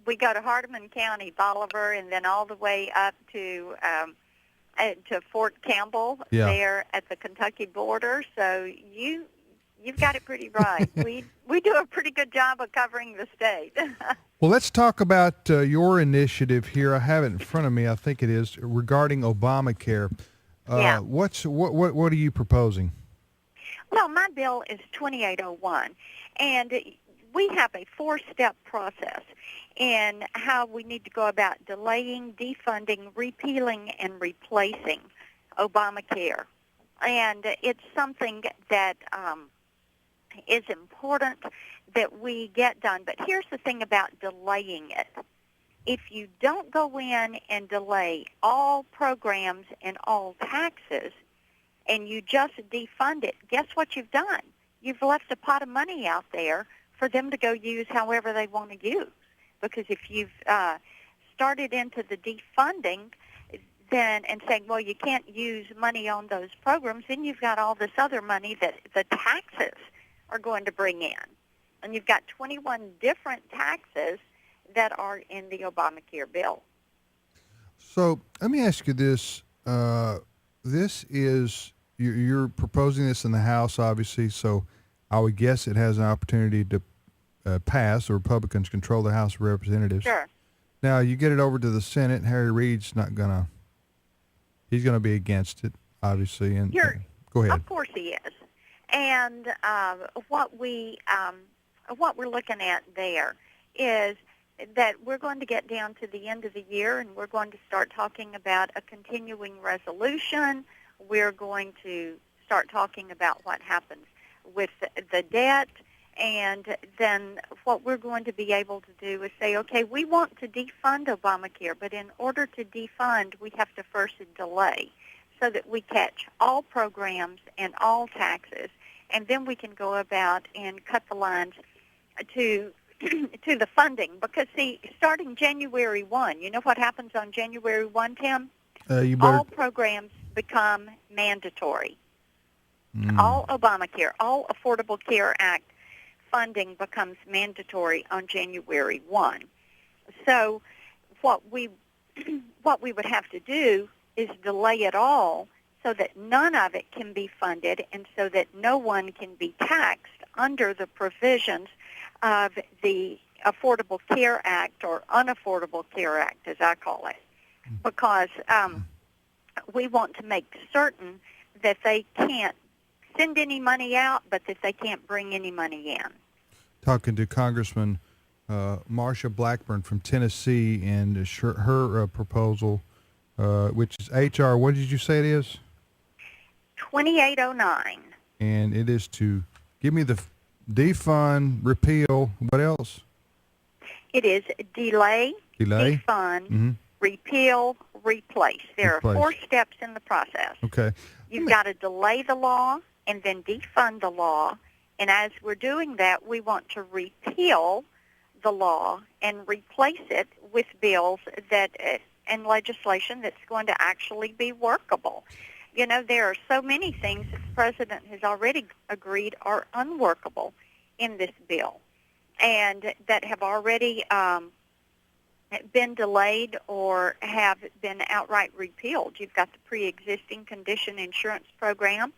We go to Hardeman County, Bolivar, and then all the way up to Fort Campbell there at the Kentucky border. So you've got it pretty right. We do a pretty good job of covering the state. Well, let's talk about your initiative here. I have it in front of me. I think it is regarding Obamacare. What are you proposing? Well, my bill is 2801, and we have a 4-step process in how we need to go about delaying, defunding, repealing, and replacing Obamacare. And it's something that is important that we get done. But here's the thing about delaying it. If you don't go in and delay all programs and all taxes, and you just defund it, guess what you've done? You've left a pot of money out there for them to go use however they want to use. Because if you've started into the defunding then and saying, well, you can't use money on those programs, then you've got all this other money that the taxes are going to bring in. And you've got 21 different taxes that are in the Obamacare bill. So let me ask you this. This is, you're proposing this in the House, obviously, so I would guess it has an opportunity to pass. The Republicans control the House of Representatives. Sure. Now, you get it over to the Senate, Harry Reid's he's going to be against it, obviously. And go ahead. Of course he is. And what we're looking at there is that we're going to get down to the end of the year and we're going to start talking about a continuing resolution. We're going to start talking about what happens with the debt. And then what we're going to be able to do is say, okay, we want to defund Obamacare, but in order to defund, we have to first delay so that we catch all programs and all taxes, and then we can go about and cut the lines to the funding. Because, see, starting January 1, you know what happens on January 1, Tim? All programs become mandatory. All Obamacare, all Affordable Care Act funding becomes mandatory on January 1. So what we would have to do is delay it all so that none of it can be funded and so that no one can be taxed under the provisions of the Affordable Care Act, or Unaffordable Care Act, as I call it, because we want to make certain that they can't send any money out, but that they can't bring any money in. Talking to Congressman Marsha Blackburn from Tennessee, and her proposal, which is H.R., what did you say it is? 2809. And it is to give me the defund, repeal, what else? It is delay, defund, repeal, replace. There are 4 steps in the process. Okay. You've got to delay the law and then defund the law. And as we're doing that, we want to repeal the law and replace it with bills and legislation that's going to actually be workable. You know, there are so many things that the President has already agreed are unworkable in this bill and that have already been delayed or have been outright repealed. You've got the pre-existing condition insurance program,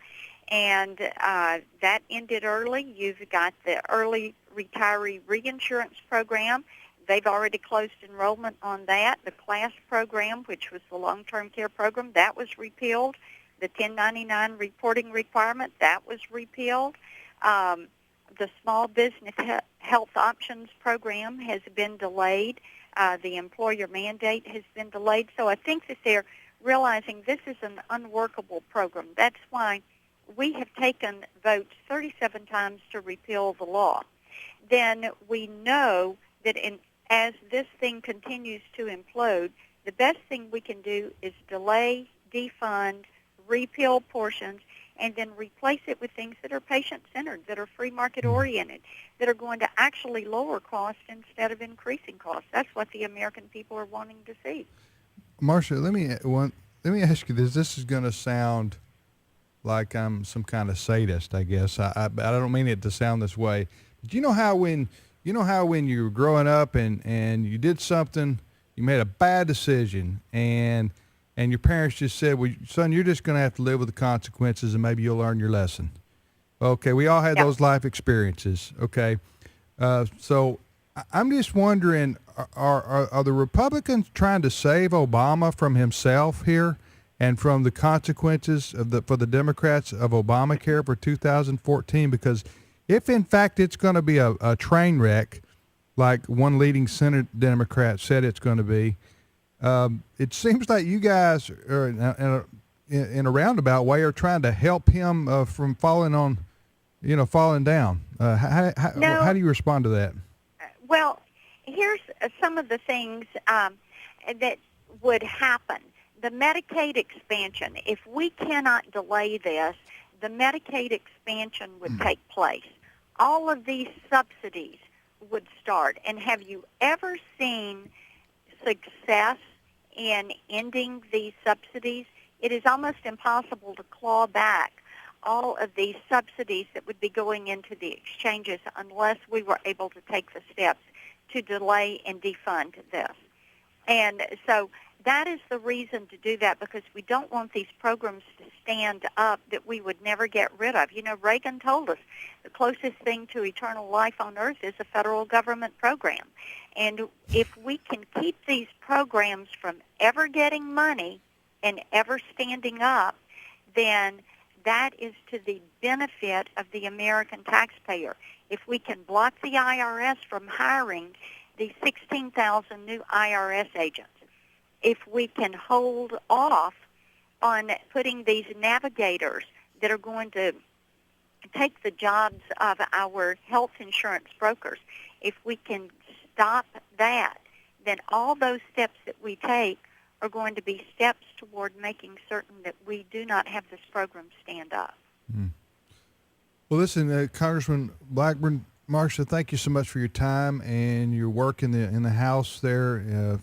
and that ended early. You've got the early retiree reinsurance program. They've already closed enrollment on that. The CLASS program, which was the long-term care program, that was repealed. The 1099 reporting requirement, that was repealed. The small business health options program has been delayed. The employer mandate has been delayed. So I think that they're realizing this is an unworkable program. That's why we have taken votes 37 times to repeal the law. Then we know that as this thing continues to implode, the best thing we can do is delay, defund, repeal portions, and then replace it with things that are patient-centered, that are free market-oriented, that are going to actually lower costs instead of increasing costs. That's what the American people are wanting to see. Marsha, let me ask you this. This is going to sound like I'm some kind of sadist, I guess. I don't mean it to sound this way. But you know how when you know how when you were growing up and you did something, you made a bad decision, and your parents just said, well, son, you're just going to have to live with the consequences, and maybe you'll learn your lesson. Okay, we all had Yeah. those life experiences. Okay, so I'm just wondering, are the Republicans trying to save Obama from himself here, and from the consequences for the Democrats of Obamacare for 2014? Because if in fact it's going to be a train wreck, like one leading Senate Democrat said it's going to be, it seems like you guys are in a roundabout way are trying to help him from falling down. No. How do you respond to that? Well, here's some of the things that would happen. The Medicaid expansion, if we cannot delay this, the Medicaid expansion would take place. All of these subsidies would start. And have you ever seen success in ending these subsidies? It is almost impossible to claw back all of these subsidies that would be going into the exchanges unless we were able to take the steps to delay and defund this. And so that is the reason to do that, because we don't want these programs to stand up that we would never get rid of. You know, Reagan told us the closest thing to eternal life on earth is a federal government program. And if we can keep these programs from ever getting money and ever standing up, then that is to the benefit of the American taxpayer. If we can block the IRS from hiring the 16,000 new IRS agents, if we can hold off on putting these navigators that are going to take the jobs of our health insurance brokers, if we can stop that, then all those steps that we take are going to be steps toward making certain that we do not have this program stand up. Mm. Well, listen, Congressman Blackburn, Marsha, thank you so much for your time and your work in the House there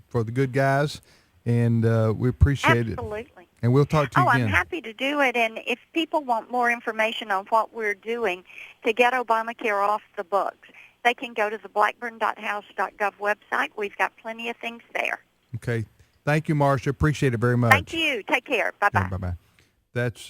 for the good guys, and we appreciate it. Absolutely. And we'll talk to you again. I'm happy to do it, and if people want more information on what we're doing to get Obamacare off the books, they can go to the blackburn.house.gov website. We've got plenty of things there. Okay. Thank you, Marsha. Appreciate it very much. Thank you. Take care. Bye-bye. Yeah, bye-bye. That's